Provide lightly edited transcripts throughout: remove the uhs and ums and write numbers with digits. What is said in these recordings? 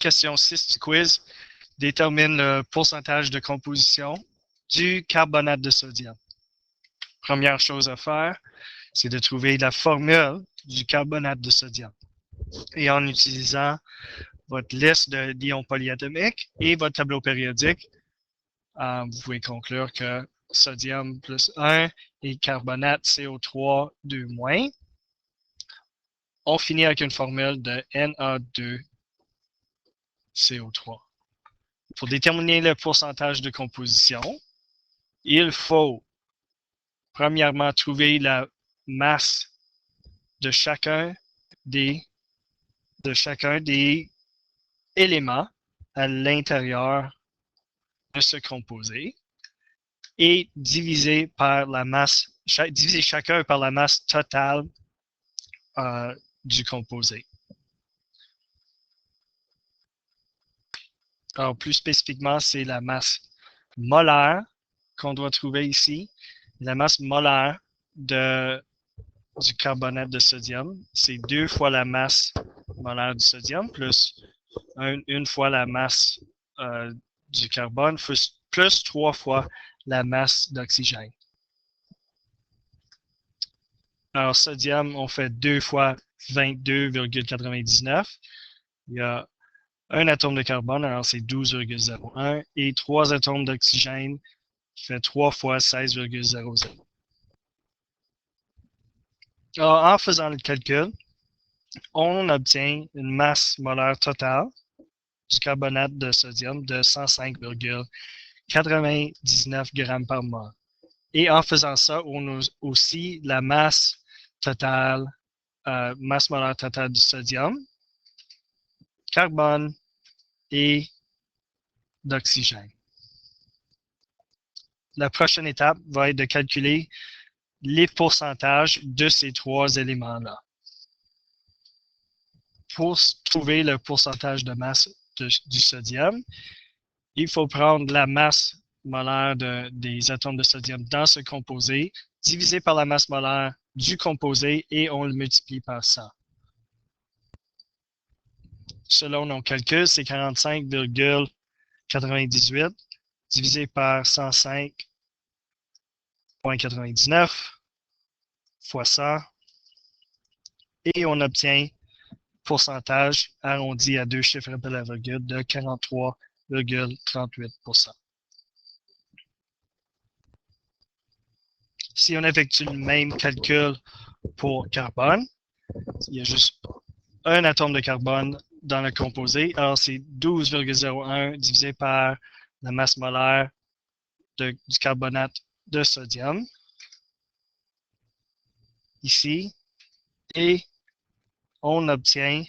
question 6 du quiz. Détermine le pourcentage de composition du carbonate de sodium. Première chose à faire, c'est de trouver la formule du carbonate de sodium. Et en utilisant votre liste d'ions polyatomiques et votre tableau périodique, vous pouvez conclure que sodium plus 1 et carbonate CO3 2-. On finit avec une formule de Na2CO3. Pour déterminer le pourcentage de composition, il faut premièrement trouver la masse de chacun des éléments à l'intérieur de ce composé et diviser chacun par la masse totale du composé. Alors, plus spécifiquement, c'est la masse molaire qu'on doit trouver ici. La masse molaire du carbonate de sodium, c'est 2 fois la masse molaire du sodium plus une fois la masse du carbone plus 3 fois la masse d'oxygène. Alors, sodium, on fait 2 fois 22,99. Il y a un atome de carbone, alors c'est 12,01, et 3 atomes d'oxygène qui fait 3 fois 16,00. Alors, en faisant le calcul, on obtient une masse molaire totale du carbonate de sodium de 105,99 grammes par mol. Et en faisant ça, on a aussi la masse molaire totale du sodium, carbone et d'oxygène. La prochaine étape va être de calculer les pourcentages de ces 3 éléments-là. Pour trouver le pourcentage de masse du sodium, il faut prendre la masse molaire des atomes de sodium dans ce composé, divisé par la masse molaire du composé et on le multiplie par 100. Selon nos calculs, c'est 45,98 divisé par 105,99 fois 100 et on obtient pourcentage arrondi à 2 chiffres après la virgule de 43,38%. Si on effectue le même calcul pour carbone, il y a juste un atome de carbone dans le composé. Alors, c'est 12,01 divisé par la masse molaire du carbonate de sodium. Ici. Et on obtient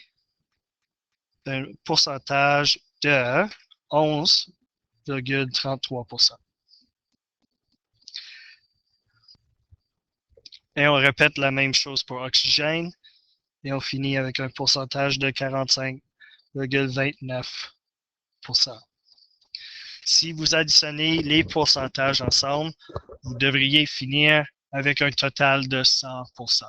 un pourcentage de 11,33%. Et on répète la même chose pour oxygène. Et on finit avec un pourcentage de 45,29%. Si vous additionnez les pourcentages ensemble, vous devriez finir avec un total de 100%.